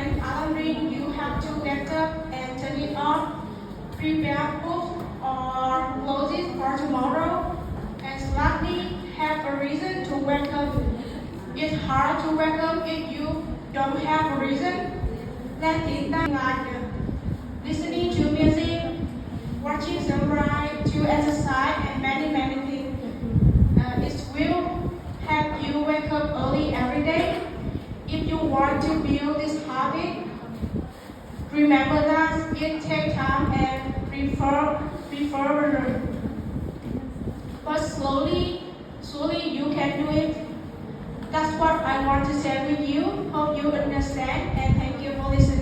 when alarm ring, you have to get up and turn it on, prepare food or clothes for tomorrow, and slightly have a reason to wake up. It's hard to wake up if you don't have a reason. Let's think that like listening to music, watching sunrise, to exercise, and many things. It will help you wake up early every day. If you want to build this habit, remember that it takes time and prefer, but slowly you can do it. That's what I want to share with you. Hope you understand and thank you for listening.